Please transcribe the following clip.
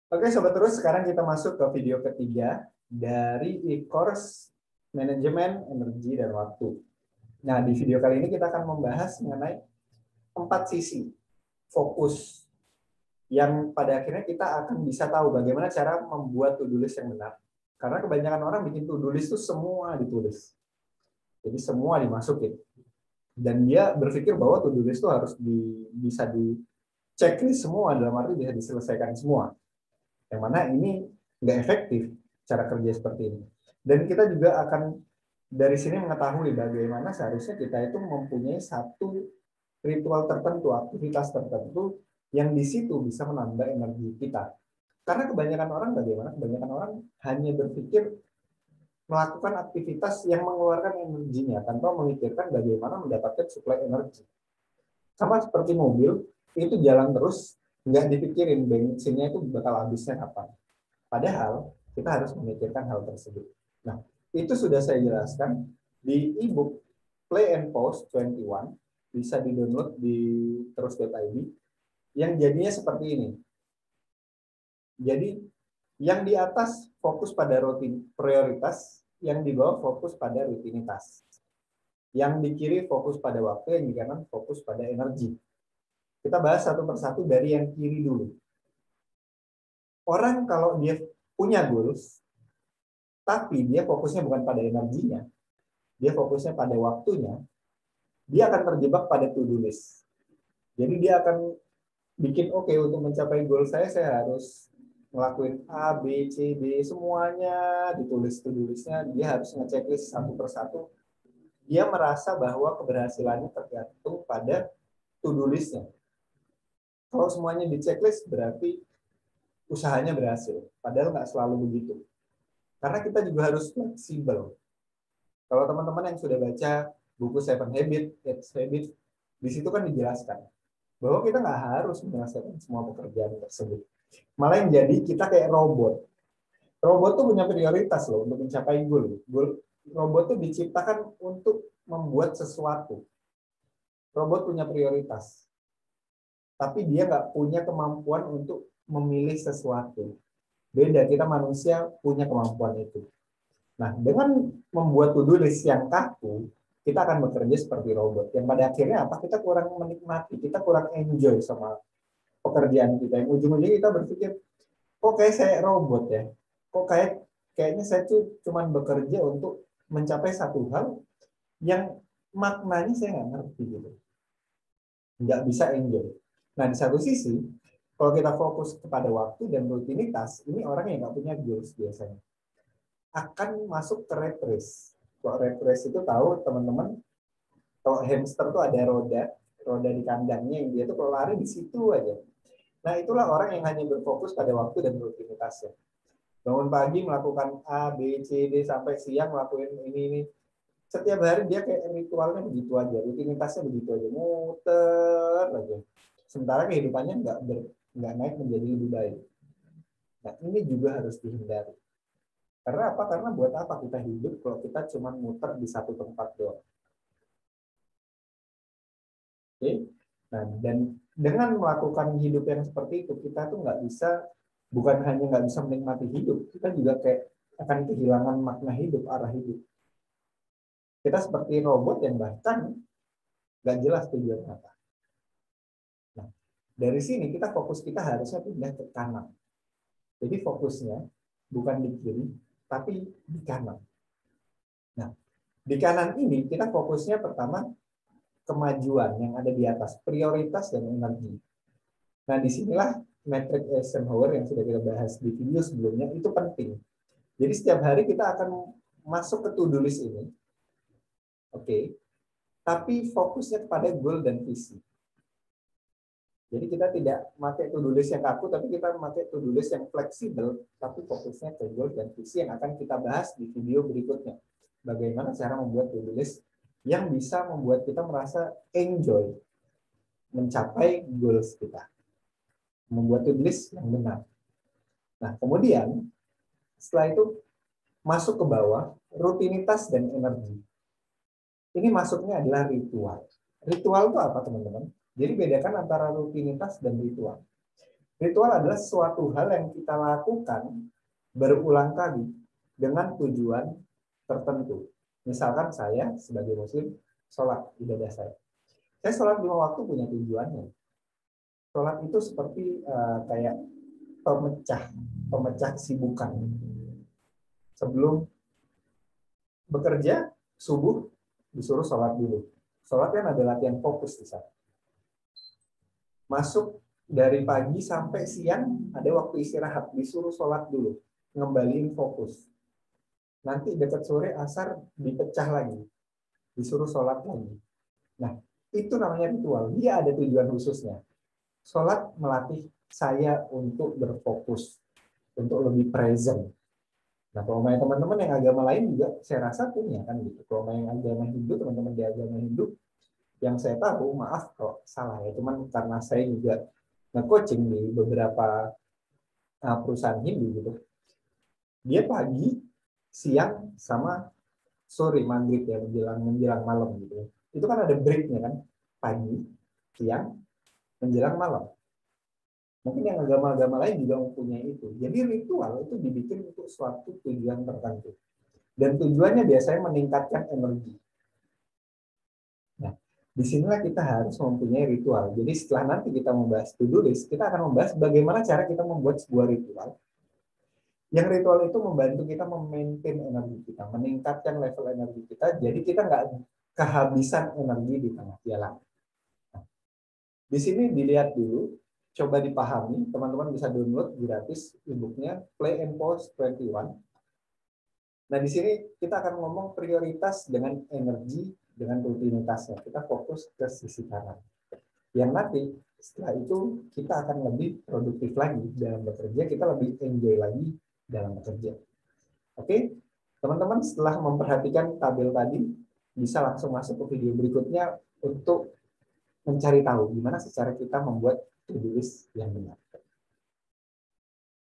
Oke Sobat Terus, sekarang kita masuk ke video ketiga dari e-course Manajemen Energi dan Waktu. Nah, di video kali ini kita akan membahas mengenai 4 sisi fokus yang pada akhirnya kita akan bisa tahu bagaimana cara membuat to-do list yang benar. Karena kebanyakan orang bikin to-do list itu semua ditulis. Jadi semua dimasukin. Dan dia berpikir bahwa to-do list itu harus bisa di checklist semua, dalam arti bisa diselesaikan semua. Yang mana ini nggak efektif cara kerja seperti ini. Dan kita juga akan dari sini mengetahui bagaimana seharusnya kita itu mempunyai satu ritual tertentu, aktivitas tertentu yang di situ bisa menambah energi kita. Karena kebanyakan orang bagaimana? Kebanyakan orang hanya berpikir melakukan aktivitas yang mengeluarkan energinya tanpa memikirkan bagaimana mendapatkan suplai energi. Sama seperti mobil, itu jalan terus, nggak dipikirin bensinnya itu bakal habisnya kapan. Padahal kita harus memikirkan hal tersebut. Nah, itu sudah saya jelaskan di e-book Play and Pause 21, bisa di-download di terus.id, yang jadinya seperti ini. Jadi, yang di atas fokus pada rutin prioritas, yang di bawah fokus pada rutinitas. Yang di kiri fokus pada waktu, yang di kanan fokus pada energi. Kita bahas satu persatu dari yang kiri dulu. Orang kalau dia punya goals, tapi dia fokusnya bukan pada energinya, dia fokusnya pada waktunya, dia akan terjebak pada to-do list. Jadi dia akan bikin oke, untuk mencapai goal saya harus ngelakuin A, B, C, D, semuanya ditulis to-do listnya, dia harus ngechecklist satu persatu. Dia merasa bahwa keberhasilannya tergantung pada to-do listnya. Kalau semuanya di-checklist berarti usahanya berhasil. Padahal nggak selalu begitu. Karena kita juga harus fleksibel. Kalau teman-teman yang sudah baca buku Seven Habits, di situ kan dijelaskan bahwa kita nggak harus menyelesaikan semua pekerjaan tersebut. Malah yang jadi kita kayak robot. Robot tuh punya prioritas loh untuk mencapai goal. Robot tuh diciptakan untuk membuat sesuatu. Robot punya prioritas. Tapi dia nggak punya kemampuan untuk memilih sesuatu. Beda, kita manusia punya kemampuan itu. Nah, dengan membuat to-do list yang kaku, kita akan bekerja seperti robot. Yang pada akhirnya apa? Kita kurang menikmati, kita kurang enjoy sama pekerjaan kita. Yang ujung-ujungnya kita berpikir, kok kayak saya robot ya? Kok kayaknya saya tuh cuma bekerja untuk mencapai satu hal yang maknanya saya nggak ngerti gitu. Nggak bisa enjoy. Nah, di satu sisi, kalau kita fokus kepada waktu dan rutinitas, ini orang yang nggak punya goals biasanya akan masuk ke rat race. Kalau rat race itu tahu teman-teman, kalau hamster tuh ada roda di kandangnya yang dia tuh kalau lari di situ aja. Nah, itulah orang yang hanya berfokus pada waktu dan rutinitasnya. Bangun pagi melakukan A, B, C, D sampai siang melakukan ini. Setiap hari dia kayak ritualnya begitu aja, rutinitasnya begitu aja, muter aja. Sementara kehidupannya nggak naik menjadi lebih baik. Nah, ini juga harus dihindari. Karena apa? Karena buat apa kita hidup kalau kita cuma muter di satu tempat doang. Oke? Nah, dan dengan melakukan hidup yang seperti itu, kita tuh nggak bisa, bukan hanya nggak bisa menikmati hidup, kita juga kayak akan kehilangan makna hidup, arah hidup. Kita seperti robot yang bahkan nggak jelas tujuan apa. Nah, dari sini kita harusnya pindah ke kanan. Jadi fokusnya bukan di kiri, tapi di kanan. Nah, di kanan ini kita fokusnya pertama kemajuan yang ada di atas, prioritas dan energi. Nah, disinilah metrik Eisenhower yang sudah kita bahas di video sebelumnya itu penting. Jadi setiap hari kita akan masuk ke to-do list ini. Oke. Tapi fokusnya kepada goal dan visi. Jadi kita tidak pakai to-do list yang kaku, tapi kita pakai to-do list yang fleksibel, tapi fokusnya ke goal dan visi yang akan kita bahas di video berikutnya. Bagaimana cara membuat to-do list yang bisa membuat kita merasa enjoy mencapai goals kita. Membuat to-do list yang benar. Nah, kemudian setelah itu masuk ke bawah, rutinitas dan energi. Ini masuknya adalah ritual. Ritual itu apa, teman-teman? Jadi bedakan antara rutinitas dan ritual. Ritual adalah suatu hal yang kita lakukan berulang kali dengan tujuan tertentu. Misalkan saya sebagai muslim, sholat ibadah saya. Saya sholat 5 waktu punya tujuannya. Sholat itu seperti kayak pemecah kesibukan. Sebelum bekerja, subuh disuruh sholat dulu. Sholat kan ada latihan fokus di sana. Masuk dari pagi sampai siang ada waktu istirahat, disuruh sholat dulu, ngembaliin fokus. Nanti dekat sore asar dipecah lagi, disuruh sholat lagi. Nah, itu namanya ritual. Dia ada tujuan khususnya. Sholat melatih saya untuk berfokus, untuk lebih present. Nah, kalau main teman-teman yang agama lain juga saya rasa punya kan gitu. Kalau main agama Hindu, teman-teman di agama Hindu, yang saya tahu, maaf kalau salah ya, cuman karena saya juga nge-coaching di beberapa perusahaan Hindu gitu. Dia pagi, siang, sama sore maghrib ya, menjelang malam gitu. Itu kan ada breaknya kan, pagi, siang, menjelang malam. Mungkin yang agama-agama lain juga mempunyai itu. Jadi ritual itu dibikin untuk suatu tujuan tertentu. Dan tujuannya biasanya meningkatkan energi. Nah, disinilah kita harus mempunyai ritual. Jadi setelah nanti kita membahas to-do list, kita akan membahas bagaimana cara kita membuat sebuah ritual. Yang ritual itu membantu kita memaintain energi kita, meningkatkan level energi kita, jadi kita nggak kehabisan energi di tengah jalan. Nah, di sini dilihat dulu, coba dipahami, teman-teman bisa download gratis e-booknya Play and Pause 21. Nah, di sini kita akan ngomong prioritas dengan energi, dengan rutinitasnya. Kita fokus ke sisi kanan. Yang nanti setelah itu kita akan lebih produktif lagi dalam bekerja, kita lebih enjoy lagi dalam bekerja. Oke, teman-teman setelah memperhatikan tabel tadi, bisa langsung masuk ke video berikutnya untuk mencari tahu gimana sih cara kita membuat to-do list yang benar.